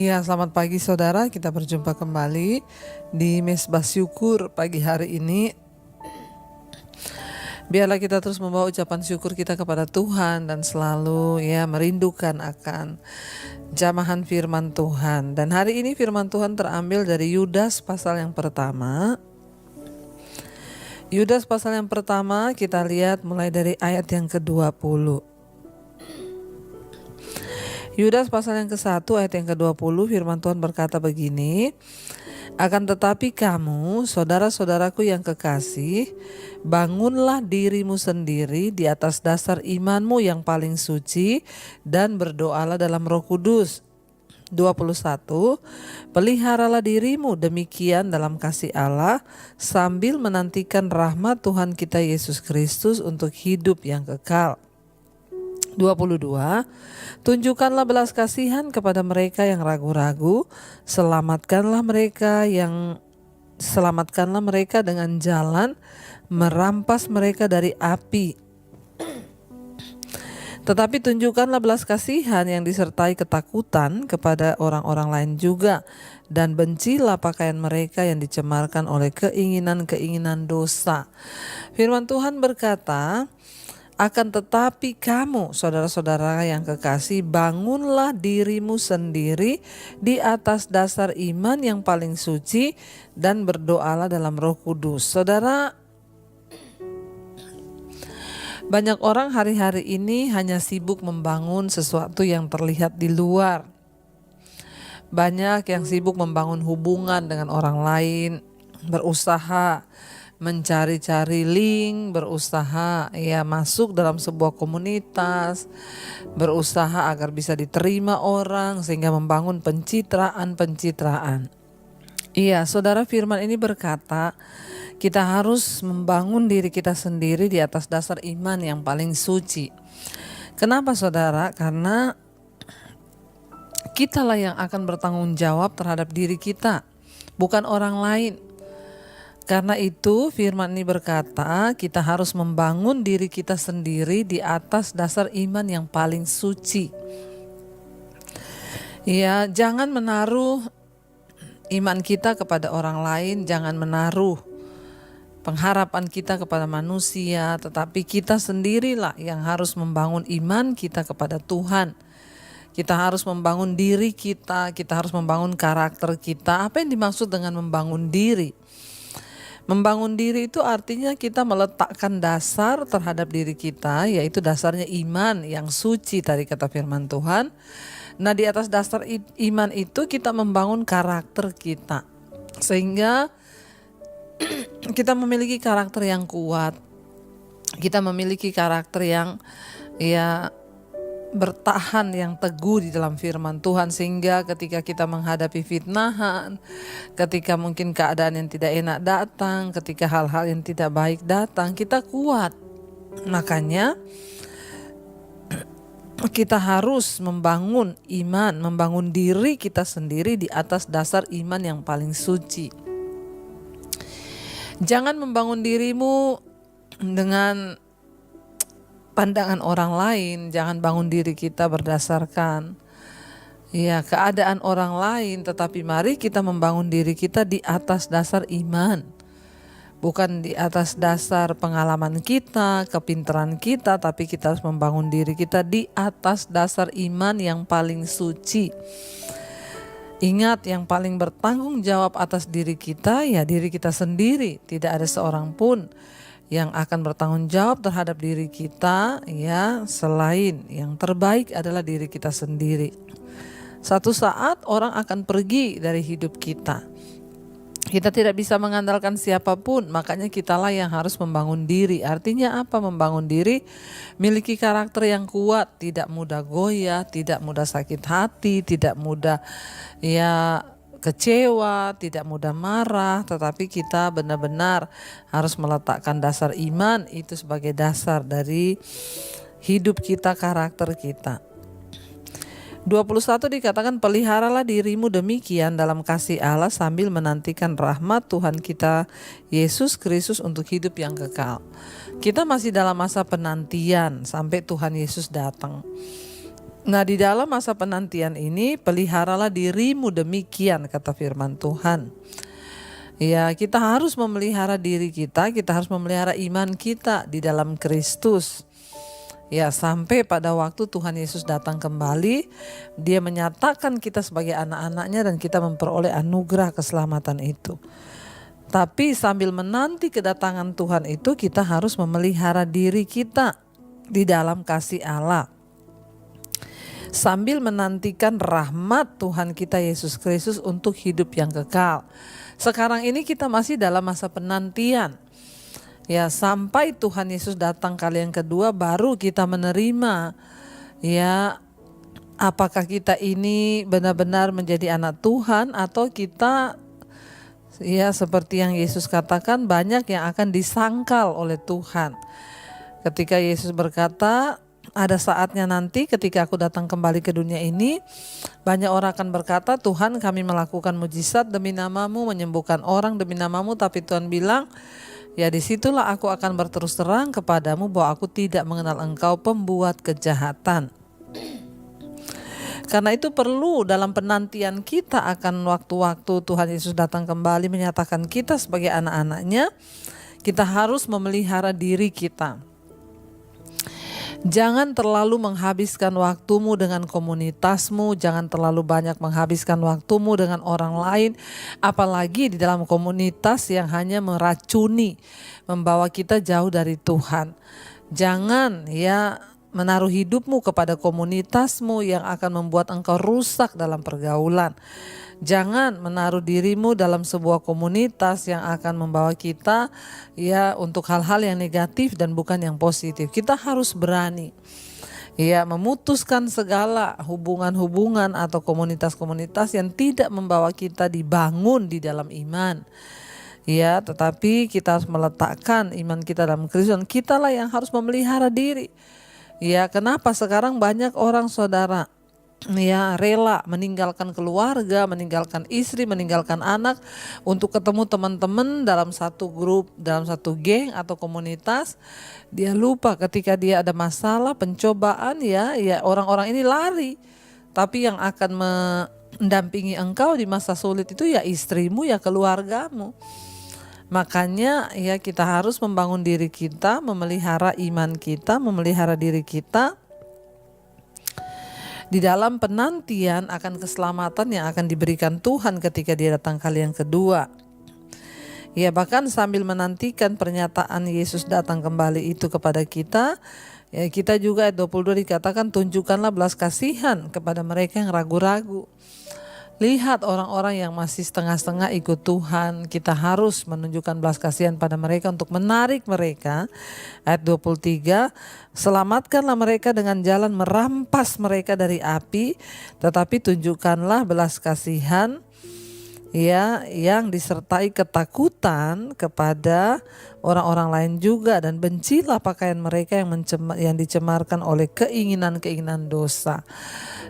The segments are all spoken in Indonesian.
Ya, selamat pagi saudara. Kita berjumpa kembali di Mesbah Syukur pagi hari ini. Biarlah kita terus membawa ucapan syukur kita kepada Tuhan dan selalu merindukan akan jamahan firman Tuhan. Dan hari ini firman Tuhan terambil dari Yudas pasal yang pertama. Yudas pasal yang pertama kita lihat mulai dari ayat yang ke-20. Yudas pasal yang ke-1 ayat yang ke-20 firman Tuhan berkata begini, "Akan tetapi kamu, saudara-saudaraku yang kekasih, bangunlah dirimu sendiri di atas dasar imanmu yang paling suci dan berdoalah dalam Roh Kudus." 21, "Peliharalah dirimu demikian dalam kasih Allah sambil menantikan rahmat Tuhan kita Yesus Kristus untuk hidup yang kekal." 22, "Tunjukkanlah belas kasihan kepada mereka yang ragu-ragu, selamatkanlah mereka dengan jalan, merampas mereka dari api. Tetapi tunjukkanlah belas kasihan yang disertai ketakutan kepada orang-orang lain juga, dan bencilah pakaian mereka yang dicemarkan oleh keinginan-keinginan dosa." Firman Tuhan berkata, "Akan tetapi kamu, saudara-saudara yang kekasih, bangunlah dirimu sendiri di atas dasar iman yang paling suci dan berdoalah dalam Roh Kudus." Saudara, banyak orang hari-hari ini hanya sibuk membangun sesuatu yang terlihat di luar. Banyak yang sibuk membangun hubungan dengan orang lain, berusaha mencari-cari link, berusaha masuk dalam sebuah komunitas, berusaha agar bisa diterima orang sehingga membangun pencitraan. Iya, saudara, firman ini berkata kita harus membangun diri kita sendiri di atas dasar iman yang paling suci. Kenapa saudara? Karena kitalah yang akan bertanggung jawab terhadap diri kita, bukan orang lain. Karena itu firman ini berkata kita harus membangun diri kita sendiri di atas dasar iman yang paling suci. Ya, jangan menaruh iman kita kepada orang lain, jangan menaruh pengharapan kita kepada manusia, tetapi kita sendirilah yang harus membangun iman kita kepada Tuhan. Kita harus membangun diri kita harus membangun karakter kita. Apa yang dimaksud dengan membangun diri? Membangun diri itu artinya kita meletakkan dasar terhadap diri kita, yaitu dasarnya iman yang suci tadi kata firman Tuhan. Nah, di atas dasar iman itu kita membangun karakter kita, sehingga kita memiliki karakter yang kuat. Kita memiliki karakter yang bertahan, yang teguh di dalam firman Tuhan, sehingga ketika kita menghadapi fitnahan, ketika mungkin keadaan yang tidak enak datang, ketika hal-hal yang tidak baik datang, kita kuat. Makanya kita harus membangun iman, membangun diri kita sendiri di atas dasar iman yang paling suci. Jangan membangun dirimu dengan pandangan orang lain, jangan bangun diri kita berdasarkan keadaan orang lain, tetapi mari kita membangun diri kita di atas dasar iman. Bukan di atas dasar pengalaman kita, kepintaran kita, tapi kita harus membangun diri kita di atas dasar iman yang paling suci. Ingat, yang paling bertanggung jawab atas diri kita diri kita sendiri. Tidak ada seorang pun yang akan bertanggung jawab terhadap diri kita selain yang terbaik adalah diri kita sendiri. Satu saat orang akan pergi dari hidup kita. Kita tidak bisa mengandalkan siapapun, makanya kitalah yang harus membangun diri. Artinya apa membangun diri? Miliki karakter yang kuat, tidak mudah goyah, tidak mudah sakit hati, tidak mudah kecewa, tidak mudah marah, tetapi kita benar-benar harus meletakkan dasar iman itu sebagai dasar dari hidup kita, karakter kita. 21 dikatakan, "Peliharalah dirimu demikian dalam kasih Allah sambil menantikan rahmat Tuhan kita Yesus Kristus untuk hidup yang kekal." Kita masih dalam masa penantian sampai Tuhan Yesus datang. Nah, di dalam masa penantian ini peliharalah dirimu demikian, kata firman Tuhan. Ya, kita harus memelihara diri kita harus memelihara iman kita di dalam Kristus. Ya, sampai pada waktu Tuhan Yesus datang kembali, Dia menyatakan kita sebagai anak-anaknya dan kita memperoleh anugerah keselamatan itu. Tapi sambil menanti kedatangan Tuhan itu, kita harus memelihara diri kita di dalam kasih Allah. Sambil menantikan rahmat Tuhan kita Yesus Kristus untuk hidup yang kekal. Sekarang ini kita masih dalam masa penantian. Ya, sampai Tuhan Yesus datang kali yang kedua baru kita menerima. Ya, apakah kita ini benar-benar menjadi anak Tuhan atau kita ya seperti yang Yesus katakan, banyak yang akan disangkal oleh Tuhan. Ketika Yesus berkata, ada saatnya nanti ketika aku datang kembali ke dunia ini, banyak orang akan berkata, Tuhan, kami melakukan mujizat demi namamu, menyembuhkan orang demi namamu. Tapi Tuhan bilang, ya disitulah aku akan berterus terang kepadamu bahwa aku tidak mengenal engkau, pembuat kejahatan. Karena itu perlu dalam penantian kita akan waktu-waktu Tuhan Yesus datang kembali menyatakan kita sebagai anak-anaknya, kita harus memelihara diri kita. Jangan terlalu menghabiskan waktumu dengan komunitasmu, jangan terlalu banyak menghabiskan waktumu dengan orang lain, apalagi di dalam komunitas yang hanya meracuni, membawa kita jauh dari Tuhan. Jangan ya menaruh hidupmu kepada komunitasmu yang akan membuat engkau rusak dalam pergaulan. Jangan menaruh dirimu dalam sebuah komunitas yang akan membawa kita ya untuk hal-hal yang negatif dan bukan yang positif. Kita harus berani ya memutuskan segala hubungan-hubungan atau komunitas-komunitas yang tidak membawa kita dibangun di dalam iman. Ya, tetapi kita harus meletakkan iman kita dalam Kristus dan kitalah yang harus memelihara diri. Ya, kenapa sekarang banyak orang saudara ya rela meninggalkan keluarga, meninggalkan istri, meninggalkan anak untuk ketemu teman-teman dalam satu grup, dalam satu geng atau komunitas. Dia lupa ketika dia ada masalah, pencobaan ya orang-orang ini lari. Tapi yang akan mendampingi engkau di masa sulit itu ya istrimu, ya keluargamu. Makanya ya kita harus membangun diri kita, memelihara iman kita, memelihara diri kita di dalam penantian akan keselamatan yang akan diberikan Tuhan ketika Dia datang kali yang kedua. Ya, bahkan sambil menantikan pernyataan Yesus datang kembali itu kepada kita, ya kita juga ayat 22 dikatakan, tunjukkanlah belas kasihan kepada mereka yang ragu-ragu. Lihat orang-orang yang masih setengah-setengah ikut Tuhan, kita harus menunjukkan belas kasihan pada mereka untuk menarik mereka. Ayat 23, selamatkanlah mereka dengan jalan merampas mereka dari api, tetapi tunjukkanlah belas kasihan ya yang disertai ketakutan kepada orang-orang lain juga, dan bencilah pakaian mereka yang dicemarkan oleh keinginan-keinginan dosa.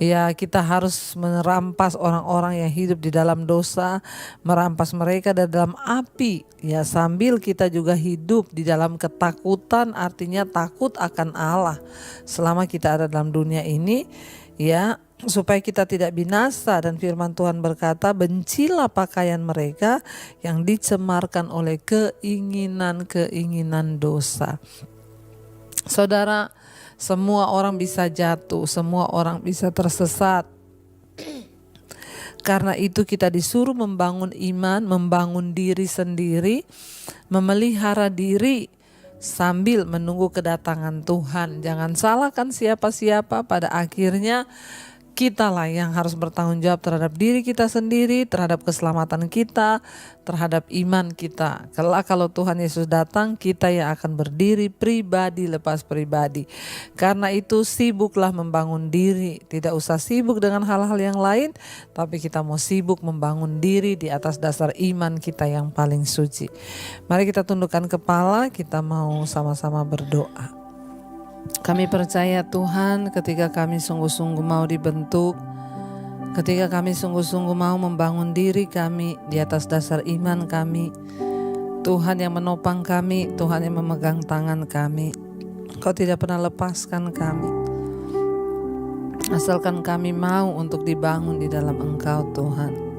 Ya, kita harus merampas orang-orang yang hidup di dalam dosa, merampas mereka dari dalam api. Ya, sambil kita juga hidup di dalam ketakutan, artinya takut akan Allah selama kita ada dalam dunia ini. Ya, supaya kita tidak binasa, dan firman Tuhan berkata, bencilah pakaian mereka yang dicemarkan oleh keinginan-keinginan dosa. Saudara, semua orang bisa jatuh, semua orang bisa tersesat. Karena itu kita disuruh membangun iman, membangun diri sendiri, memelihara diri sambil menunggu kedatangan Tuhan. Jangan salahkan siapa-siapa, pada akhirnya kitalah yang harus bertanggung jawab terhadap diri kita sendiri, terhadap keselamatan kita, terhadap iman kita. Kalau Tuhan Yesus datang, kita yang akan berdiri pribadi lepas pribadi. Karena itu sibuklah membangun diri, tidak usah sibuk dengan hal-hal yang lain, tapi kita mau sibuk membangun diri di atas dasar iman kita yang paling suci. Mari kita tundukkan kepala, kita mau sama-sama berdoa. Kami percaya Tuhan, ketika kami sungguh-sungguh mau dibentuk, ketika kami sungguh-sungguh mau membangun diri kami di atas dasar iman kami, Tuhan yang menopang kami, Tuhan yang memegang tangan kami, Kau tidak pernah lepaskan kami. asalkan kami mau untuk dibangun di dalam Engkau Tuhan.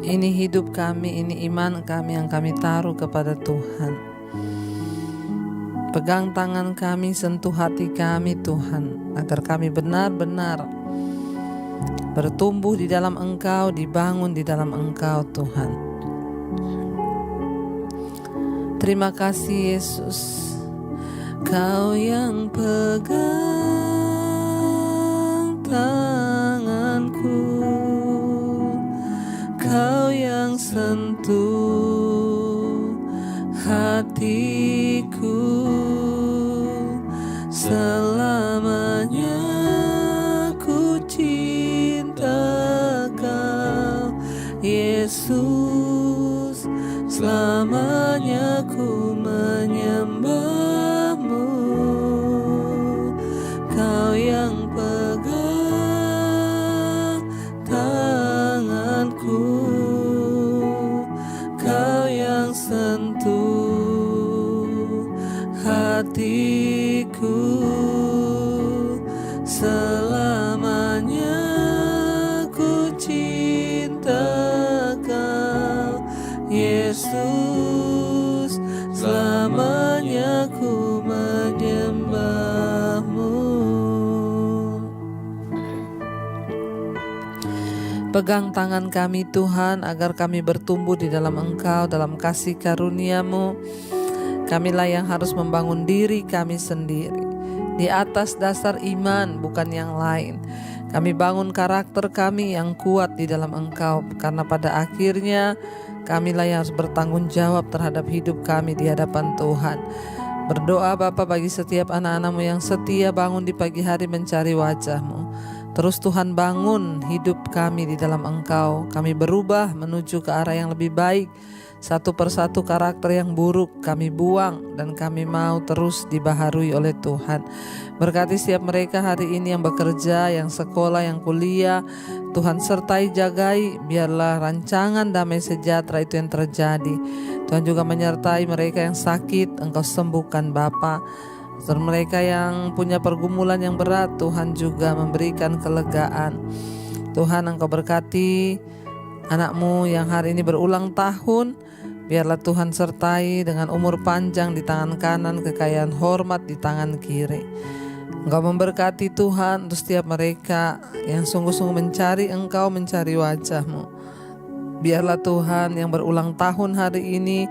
Ini hidup kami, ini iman kami yang kami taruh kepada Tuhan. Pegang tangan kami, sentuh hati kami Tuhan, agar kami benar-benar bertumbuh di dalam Engkau, dibangun di dalam Engkau Tuhan. Terima kasih Yesus, Kau yang pegang tanganku, Kau yang sentuh hatiku, selamanya ku cinta Kau Yesus, selamanya ku menyembahmu. Kau yang pegang tanganku, Kau yang sentuh hatiku, selamanya ku cinta Kau Yesus, selamanya ku menyembahmu. Pegang tangan kami Tuhan, agar kami bertumbuh di dalam Engkau, dalam kasih karunia-Mu. Kamilah yang harus membangun diri kami sendiri di atas dasar iman, bukan yang lain. Kami bangun karakter kami yang kuat di dalam Engkau, karena pada akhirnya kamilah yang harus bertanggung jawab terhadap hidup kami di hadapan Tuhan. Berdoa Bapa bagi setiap anak-anak-Mu yang setia bangun di pagi hari mencari wajah-Mu. Terus Tuhan bangun hidup kami di dalam Engkau. Kami berubah menuju ke arah yang lebih baik. Satu persatu karakter yang buruk kami buang, dan kami mau terus dibaharui oleh Tuhan. Berkati setiap mereka hari ini yang bekerja, yang sekolah, yang kuliah. Tuhan sertai, jagai, biarlah rancangan damai sejahtera itu yang terjadi. Tuhan juga menyertai mereka yang sakit, Engkau sembuhkan Bapa. Dan mereka yang punya pergumulan yang berat, Tuhan juga memberikan kelegaan. Tuhan, Engkau berkati anak-Mu yang hari ini berulang tahun. Biarlah Tuhan sertai dengan umur panjang di tangan kanan, kekayaan hormat di tangan kiri. Engkau memberkati Tuhan untuk setiap mereka yang sungguh-sungguh mencari Engkau, mencari wajah-Mu. Biarlah Tuhan yang berulang tahun hari ini,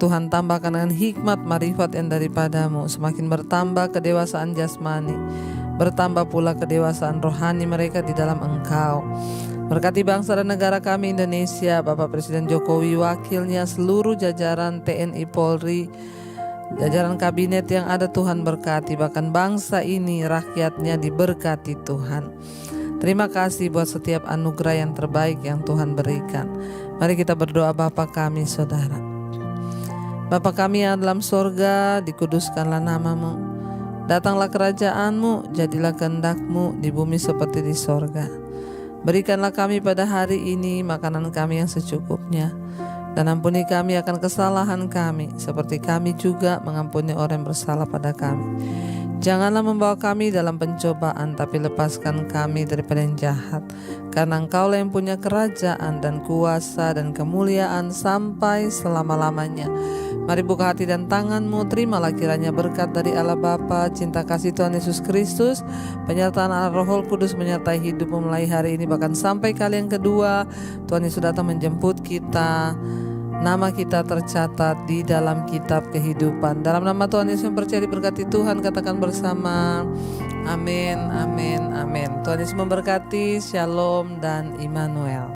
Tuhan tambahkan dengan hikmat marifat yang daripada-Mu. Semakin bertambah kedewasaan jasmani, bertambah pula kedewasaan rohani mereka di dalam Engkau. Berkati bangsa dan negara kami Indonesia, Bapak Presiden Jokowi, wakilnya, seluruh jajaran TNI Polri, jajaran kabinet yang ada, Tuhan berkati. Bahkan bangsa ini, rakyatnya diberkati Tuhan. Terima kasih buat setiap anugerah yang terbaik yang Tuhan berikan. Mari kita berdoa. Bapa kami, Saudara, Bapa kami yang dalam sorga, dikuduskanlah nama-Mu. Datanglah kerajaan-Mu, jadilah kehendak-Mu di bumi seperti di sorga. Berikanlah kami pada hari ini makanan kami yang secukupnya, dan ampuni kami akan kesalahan kami, seperti kami juga mengampuni orang yang bersalah pada kami. Janganlah membawa kami dalam pencobaan, tapi lepaskan kami daripada yang jahat. Karena Engkaulah yang punya kerajaan dan kuasa dan kemuliaan sampai selama-lamanya. Mari buka hati dan tangan-Mu, terimalah kiranya berkat dari Allah Bapa, cinta kasih Tuhan Yesus Kristus, penyertaan Allah Roh Kudus menyertai hidupmu mulai hari ini bahkan sampai kali yang kedua. Tuhan Yesus datang menjemput kita. Nama kita tercatat di dalam kitab kehidupan. Dalam nama Tuhan Yesus yang percaya diberkati Tuhan, katakan bersama, amin, amin, amin. Tuhan Yesus memberkati, shalom dan Immanuel.